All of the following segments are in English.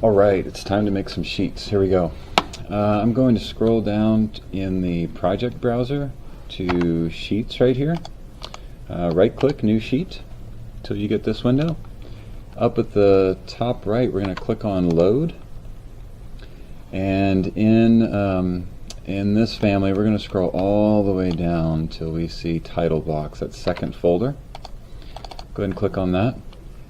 Alright, it's time to make some sheets. Here we go. I'm going to scroll down in the project browser to Sheets right here. Right click New Sheet until you get this window. Up at the top right, we're going to click on Load. And in this family, we're going to scroll all the way down till we see Title Blocks, that second folder. Go ahead and click on that.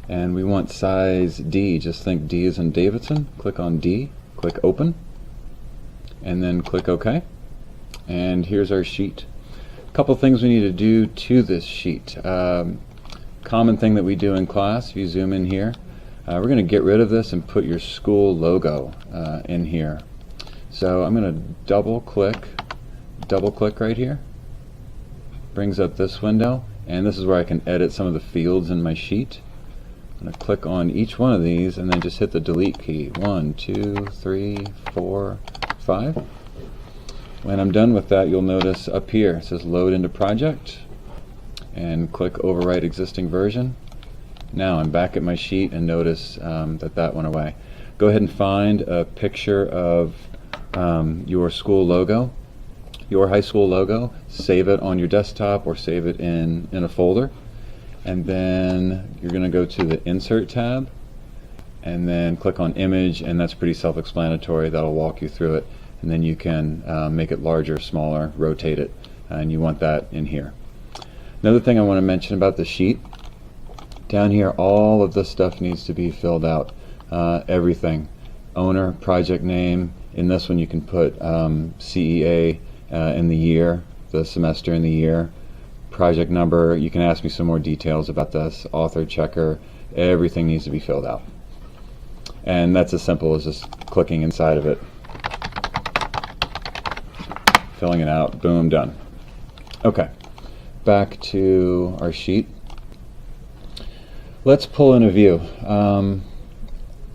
And we want size D, just think D as in Davidson. Click on D, click Open, and then click OK. And here's our sheet. A couple things we need to do to this sheet. Common thing that we do in class, if you zoom in here, we're going to get rid of this and put your school logo in here. So I'm going to double click right here. Brings up this window, and this is where I can edit some of the fields in my sheet. I'm going to click on each one of these and then just hit the delete key. 1, 2, 3, 4, 5. When I'm done with that, you'll notice up here it says load into project, and click overwrite existing version. Now I'm back at my sheet and notice that went away. Go ahead and find a picture of your school logo, your high school logo. Save it on your desktop or save it in a folder. And then you're going to go to the Insert tab and then click on Image, and that's pretty self-explanatory. That'll walk you through it, and then you can make it larger, smaller, rotate it, and you want that in here. Another thing I want to mention about the sheet, down here all of this stuff needs to be filled out. Everything. Owner, project name. In this one you can put CEA in the year, the semester in the year. Project number, you can ask me some more details about this. Author, checker, everything needs to be filled out. And that's as simple as just clicking inside of it, filling it out, boom, done. Okay, back to our sheet. Let's pull in a view.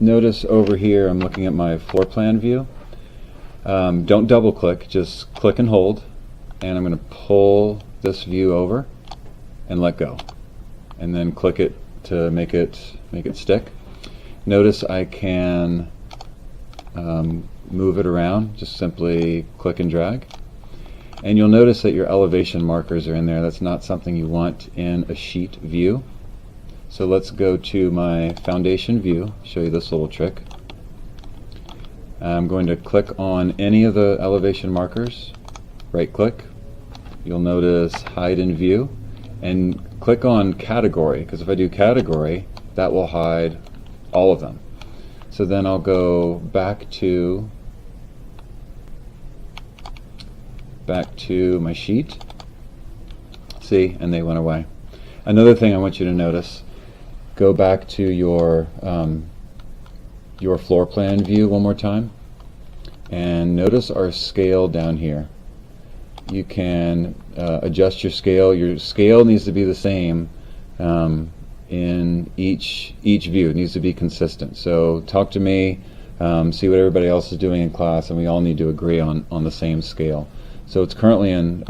Notice over here I'm looking at my floor plan view. Don't double click, just click and hold, and I'm going to pull this view over and let go, and then click it to make it stick. Notice I can move it around, just simply click and drag, and you'll notice that your elevation markers are in there. That's not something you want in a sheet view. So let's go to my foundation view, show you this little trick. I'm going to click on any of the elevation markers, right click. You'll notice hide in view, and click on category, because if I do category, that will hide all of them. So then I'll go back to my sheet. See, and they went away. Another thing I want you to notice, go back to your floor plan view one more time, and notice our scale down here. You can adjust your scale. Your scale needs to be the same in each view. It needs to be consistent. So talk to me, see what everybody else is doing in class, and we all need to agree on the same scale. So it's currently in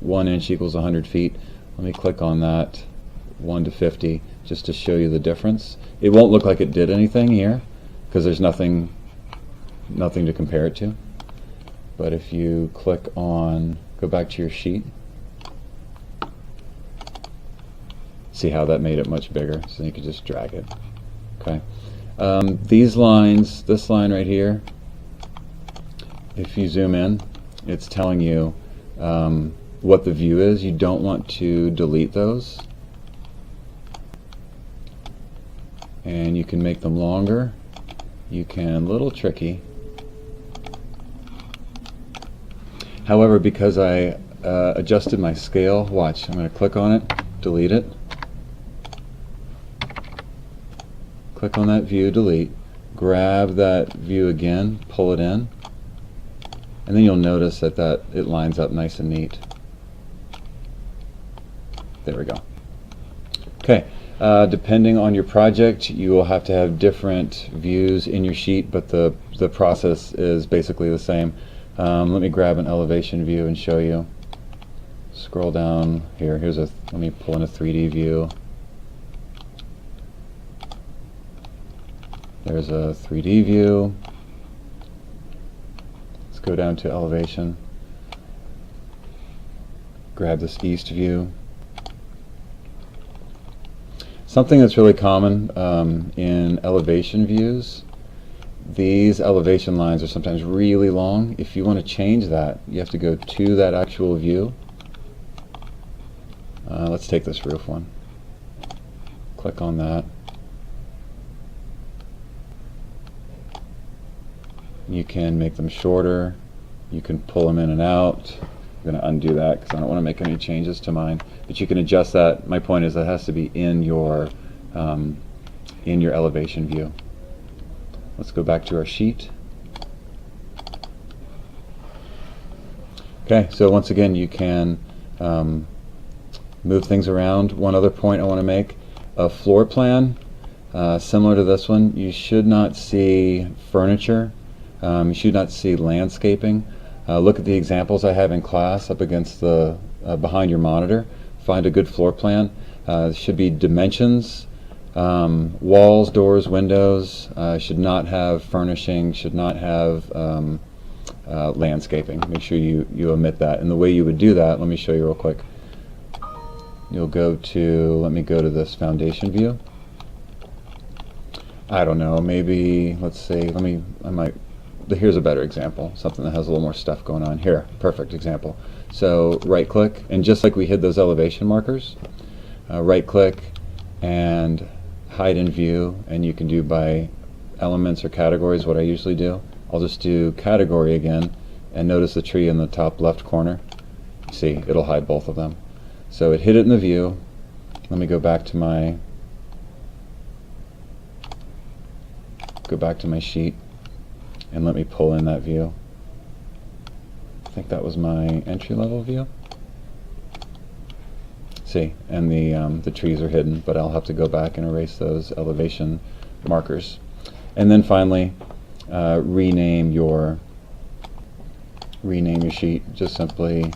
1 inch equals 100 feet. Let me click on that, 1 to 50, just to show you the difference. It won't look like it did anything here because there's nothing to compare it to. But if you click on, go back to your sheet, see how that made it much bigger, so you could just drag it. Okay. These lines, this line right here, if you zoom in, it's telling you what the view is. You don't want to delete those. And you can make them longer. You can, little tricky. However, because I adjusted my scale, watch, I'm going to click on it, delete it. Click on that view, delete. Grab that view again, pull it in, and then you'll notice that it lines up nice and neat. There we go. Okay, depending on your project, you will have to have different views in your sheet, but the process is basically the same. Let me grab an elevation view and show you. Scroll down here. Let me pull in a 3D view. There's a 3D view. Let's go down to elevation. Grab this east view. Something that's really common in elevation views, these elevation lines are sometimes really long. If you want to change that, you have to go to that actual view. Let's take this roof one. Click on that. You can make them shorter. You can pull them in and out. I'm going to undo that because I don't want to make any changes to mine. But you can adjust that. My point is that has to be in your elevation view. Let's go back to our sheet. Okay, so once again you can move things around. One other point I want to make, a floor plan similar to this one, you should not see furniture, you should not see landscaping. Look at the examples I have in class up against the behind your monitor. Find a good floor plan. There should be dimensions, walls, doors, windows, should not have furnishing, should not have landscaping. Make sure you omit that. And the way you would do that, let me show you real quick. You'll go to, let me go to this foundation view. I don't know, maybe, let's see, here's a better example, something that has a little more stuff going on. Here, perfect example. So right click, and just like we hid those elevation markers, right click and hide in view, and you can do by elements or categories what I usually do. I'll just do category again, and notice the tree in the top left corner. See, it'll hide both of them. So it hid it in the view. Let me go back to my sheet and let me pull in that view. I think that was my entry level view. See, and the trees are hidden, but I'll have to go back and erase those elevation markers. And then finally, rename your sheet. Just simply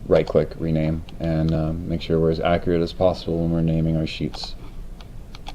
right click, rename, and make sure we're as accurate as possible when we're naming our sheets.